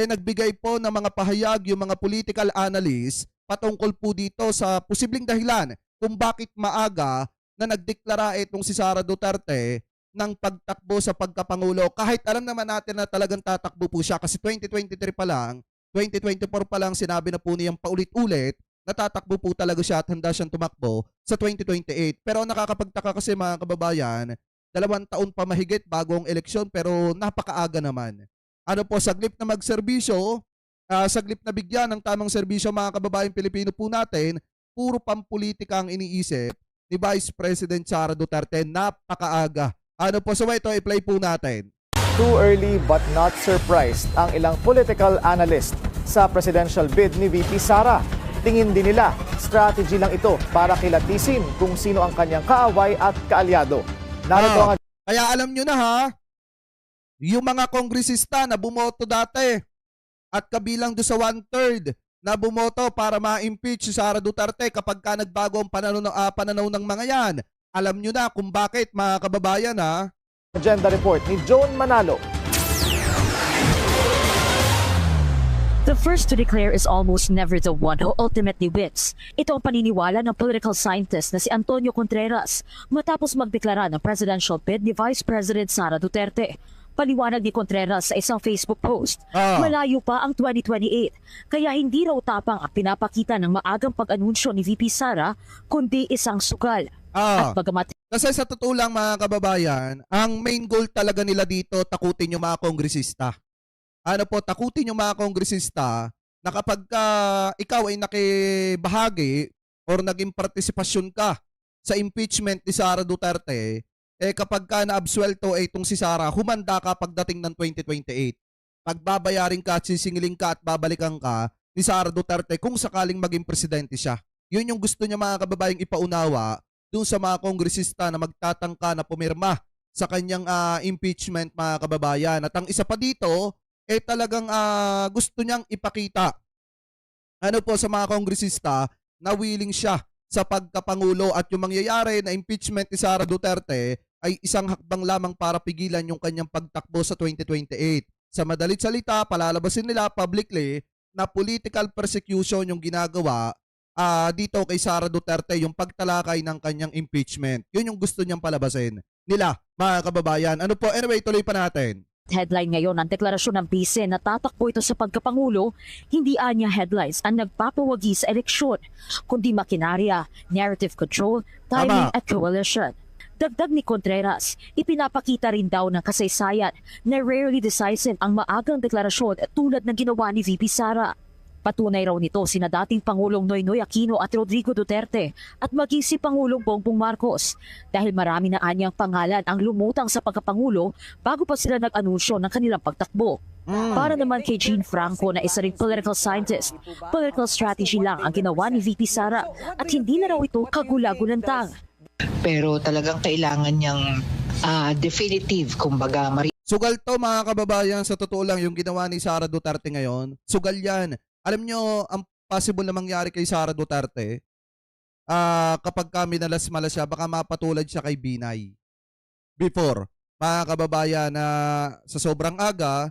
nagbigay po ng mga pahayag yung mga political analysts patungkol po dito sa posibleng dahilan kung bakit maaga na nagdeklara itong si Sara Duterte ng pagtakbo sa pagkapangulo. Kahit alam naman natin na talagang tatakbo po siya kasi 2023 pa lang, 2024 pa lang sinabi na po niyang paulit-ulit na tatakbo po talaga siya at handa siyang tumakbo sa 2028. Pero nakakapagtaka kasi mga kababayan, 2 taon pa mahigit bago ang eleksyon pero napakaaga naman. Ano po, saglip na magserbisyo, saglip na bigyan ng tamang serbisyo mga kababayan Pilipino po natin, puro pampolitika ang iniisip ni Vice President Sara Duterte. Napakaaga. Ano po, so ito, i-play po natin. Too early but not surprised ang ilang political analyst sa presidential bid ni VP Sara. Tingin din nila, strategy lang ito para kilatisin kung sino ang kanyang kaaway at kaalyado. Narito ang... Kaya alam nyo na ha, yung mga kongresista na bumoto dati at kabilang do sa 1/3 na bumoto para ma-impeach si Sara Duterte kapag ka nagbago ang pananaw ng mga yan. Alam nyo na kung bakit mga kababayan ha. Agenda report ni Joan Manalo. The first to declare is almost never the one who ultimately wins. Ito ang paniniwala ng political scientist na si Antonio Contreras matapos magdeklara ng presidential bid ni Vice President Sara Duterte. Paliwanag ni Contreras sa isang Facebook post, malayo pa ang 2028, kaya hindi raw tapang ang pinapakita ng maagang pag-anunsyo ni VP Sara, kundi isang sugal. At bagamat... Kasi sa totoo lang mga kababayan, ang main goal talaga nila dito, takutin yung mga kongresista. Ano po, takutin yung mga kongresista na kapag ikaw ay nakibahagi or naging partisipasyon ka sa impeachment ni Sara Duterte, kapag ka naabsuelto itong si Sara, humanda ka pagdating ng 2028. Pagbabayarin ka at sisingilin ka at babalikan ka ni Sara Duterte kung sakaling maging presidente siya. Yun yung gusto niya mga kababayang ipaunawa dun sa mga kongresista na magtatangka na pumirma sa kanyang impeachment mga kababayan. At ang isa pa dito, talagang gusto niyang ipakita sa mga kongresista na willing siya sa pagkapangulo at yung mangyayari na impeachment ni Sara Duterte ay isang hakbang lamang para pigilan yung kanyang pagtakbo sa 2028. Sa madalit salita, palalabasin nila publicly na political persecution yung ginagawa dito kay Sara Duterte, yung pagtalakay ng kanyang impeachment. Yun yung gusto niyang palabasin nila, mga kababayan. Ano po, anyway, tuloy pa natin. Headline ngayon ang deklarasyon ng bise na tatakbo ito sa pagkapangulo, hindi anya headlines ang nagpapawagi sa eleksyon, kundi makinarya, narrative control, timing at coalition. Dagdag ni Contreras, ipinapakita rin daw ng kasaysayan na rarely decisive ang maagang deklarasyon tulad ng ginawa ni VP Sara. Patunay raw nito sina dating Pangulong Noynoy Aquino at Rodrigo Duterte at maging si Pangulong Bongbong Marcos dahil marami na anyang pangalan ang lumutang sa pagkapangulo bago pa sila nag-anunsyo ng kanilang pagtakbo. Para naman kay Jean Franco na isa ring political scientist, political strategy lang ang ginawa ni VP Sara at hindi na raw ito kagula-gulantang. Pero talagang kailangan niyang definitive, kumbaga. Sugal to mga kababayan, sa totoo lang yung ginawa ni Sara Duterte ngayon, sugal yan. Alam nyo, ang possible na mangyari kay Sara Duterte, kapag kami nalasmala siya, baka mapatulad siya kay Binay. Before, mga kababayan, na sa sobrang aga,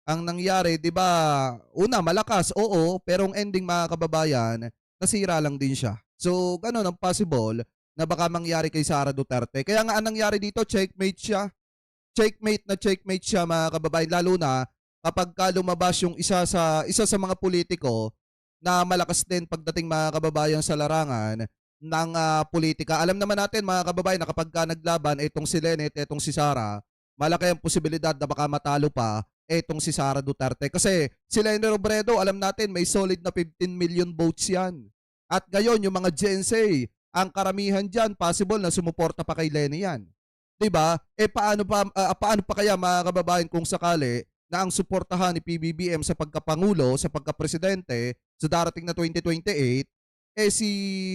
ang nangyari, di ba, una, malakas, oo, pero ang ending mga kababayan, nasira lang din siya. So, ganun ang possible na baka mangyari kay Sara Duterte. Kaya nga ang nangyari dito, checkmate siya. Checkmate siya mga kababayan, lalo na kapag lumabas yung isa sa mga politiko na malakas din pagdating mga kababayan sa larangan ng politika. Alam naman natin mga kababayan na kapag naglaban itong si Lenet, itong si Sara, malaki ang posibilidad na baka matalo pa itong si Sara Duterte. Kasi si Leni Robredo, alam natin may solid na 15 million votes yan. At ngayon yung mga Gen Z, ang karamihan dyan possible na sumuporta pa kay Leni yan. Diba? Paano pa kaya mga kababayan kung sakali na ang suportahan ni PBBM sa pagkapangulo, sa pagkapresidente sa darating na 2028, si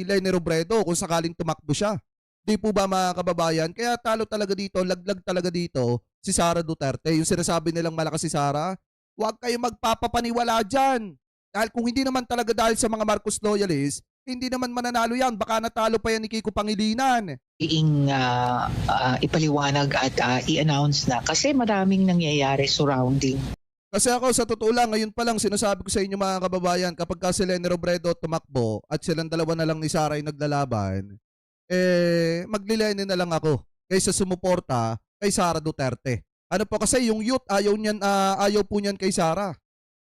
Leni Robredo kung sakaling tumakbo siya. Di po ba mga kababayan? Kaya talo talaga dito, laglag talaga dito si Sara Duterte. Yung sinasabi nilang malakas si Sara, huwag kayo magpapapaniwala dyan. Dahil kung hindi naman talaga dahil sa mga Marcos loyalists, hindi naman mananalo yan. Baka natalo pa yan ni Kiko Pangilinan. Ipaliwanag at i-announce na kasi maraming nangyayari surrounding Kasi ako, sa totoo lang, ngayon pa lang sinasabi ko sa inyo mga kababayan, kapag ka si Leni Robredo tumakbo at silang dalawa na lang ni Sara ay naglalaban, maglileni na lang ako kaysa sumuporta kay Sara Duterte. Ano po kasi yung youth ayaw po niyan kay Sara.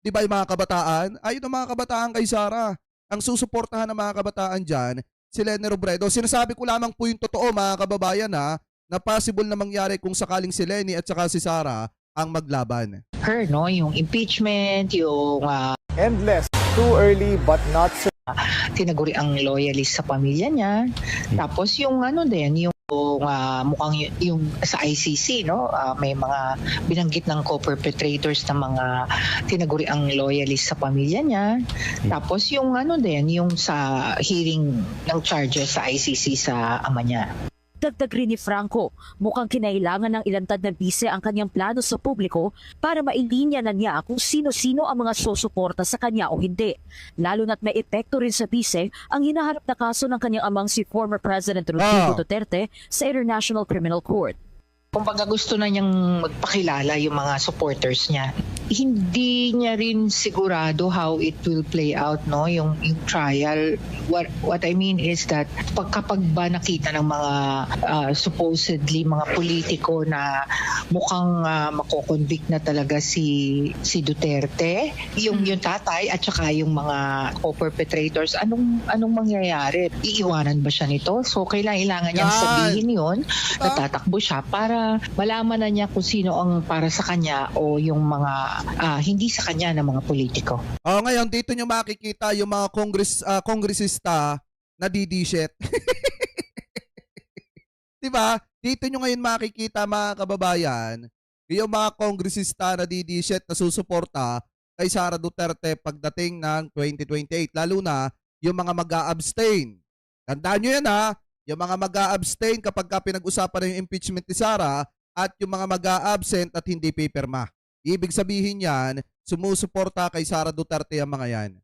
'Di ba yung mga kabataan? Ayaw ng mga kabataan kay Sara. Ang susuportahan ng mga kabataan diyan si Leni Robredo. Sinasabi ko lamang po yung totoo mga kababayan na possible na mangyari kung sakaling si Leni at saka si Sara ang maglaban. Her, no, yung impeachment, yung Endless, too early but not tinaguri ang loyalist sa pamilya niya. Tapos yung ano din, yung mukhang yung sa ICC, no, may mga binanggit ng co-perpetrators na mga tinaguri ang loyalist sa pamilya niya. Tapos yung ano din, yung sa hearing ng charges sa ICC sa ama niya. Dagdag rin ni Franco, mukhang kinailangan ng ilantad na bise ang kanyang plano sa publiko para mailinya na niya kung sino-sino ang mga susuporta sa kanya o hindi. Lalo na't may epekto rin sa bise ang hinaharap na kaso ng kanyang amang si former President Rodrigo Duterte sa International Criminal Court. Kumbaga gusto na niyang magpakilala yung mga supporters niya. Hindi niya rin sigurado how it will play out, no, yung trial. What I mean is that kapag ba nakita ng mga supposedly mga politiko na mukhang makoconvict na talaga si Duterte, yung tatay at saka yung mga co-perpetrators, anong mangyayari? Iiwanan ba siya nito? So kailangan niyang sabihin yun, natatakbo siya para malaman na niya kung sino ang para sa kanya o yung mga hindi sa kanya na mga politiko. Ngayon dito nyo makikita yung mga kongresista na didishit. Diba? Dito nyo ngayon makikita mga kababayan, yung mga kongresista na didishit na susuporta kay Sara Duterte pagdating ng 2028. Lalo na yung mga mag-a-abstain. Tandaan nyo yan yung mga mag-a-abstain kapag pinag-usapan na yung impeachment ni Sara at yung mga mag-a-absent at hindi pipirma. Ibig sabihin yan, sumusuporta kay Sara Duterte ang mga yan.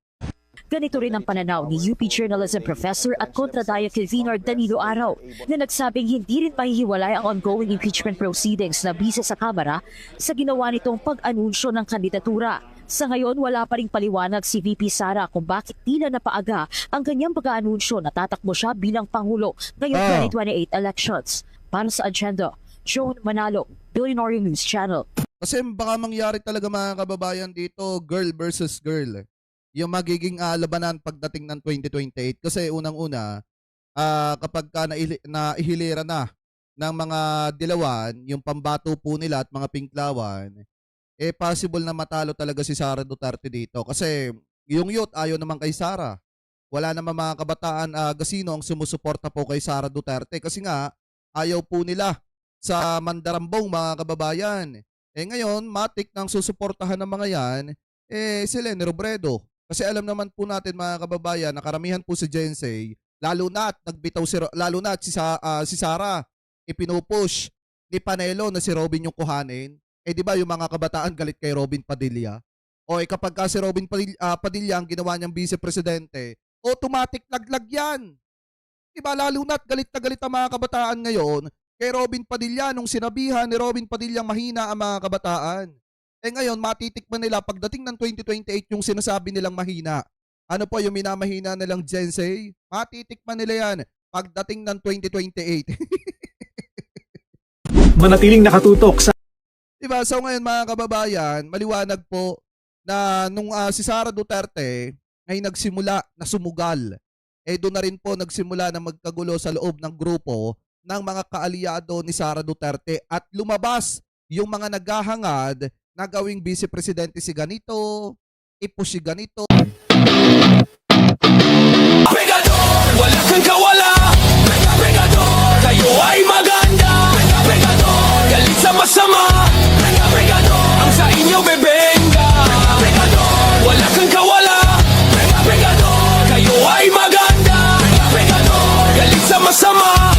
Ganito rin ang pananaw ni UP Journalism Professor at kontradaya convener Danilo Araw na nagsabing hindi rin mahihiwalay ang ongoing impeachment proceedings na bisa sa Kamara sa ginawa nitong pag-anunsyo ng kandidatura. Sa ngayon, wala pa ring paliwanag si VP Sara kung bakit tila napaaga ang kanyang pag-aanunsyo na tatakbo siya bilang Pangulo ngayong 2028 elections. Para sa Agenda, Joan Manalo, Billionaire News Channel. Kasi baka mangyari talaga mga kababayan dito, girl versus girl. Yung magiging labanan pagdating ng 2028. Kasi unang-una, kapag naihilera na ng mga dilawan, yung pambato po nila at mga pinklawan, possible na matalo talaga si Sara Duterte dito. Kasi yung youth ayaw naman kay Sara. Wala naman mga kabataan gasino ang sumusuporta po kay Sara Duterte. Kasi nga, ayaw po nila sa mandarambong mga kababayan. Ngayon, matik nang susuportahan ng mga yan, si Leni Robredo. Kasi alam naman po natin mga kababayan, na karamihan po si Jensei, lalo na at si Sara, ipinupush ni Panelo na si Robin yung kuhanin. Di ba yung mga kabataan galit kay Robin Padilla? Kapag ka si Robin Padilla ang ginawa niyang vice-presidente, automatic laglag yan. Diba? Lalo na at galit na galit ang mga kabataan ngayon kay Robin Padilla nung sinabihan ni Robin Padilla mahina ang mga kabataan. Ngayon, matitikman nila pagdating ng 2028 yung sinasabi nilang mahina. Ano po yung minamahina nilang Jensei? Matitikman nila yan pagdating ng 2028. Manatiling nakatutok sa Diba? So ngayon mga kababayan, maliwanag po na nung si Sara Duterte ay nagsimula na sumugal. Doon na rin po nagsimula na magkagulo sa loob ng grupo ng mga kaalyado ni Sara Duterte at lumabas yung mga naghahangad na gawing vice-presidente si ganito, ipush si ganito. Pegador, wala kang kawala. Pegador, kayo ay maganda. Pegador, galit sa masama. Pegador, ang sa inyo bebenga. Pegador, wala kang kawala. Pegador, kayo ay maganda. Pegador, galit sa masama.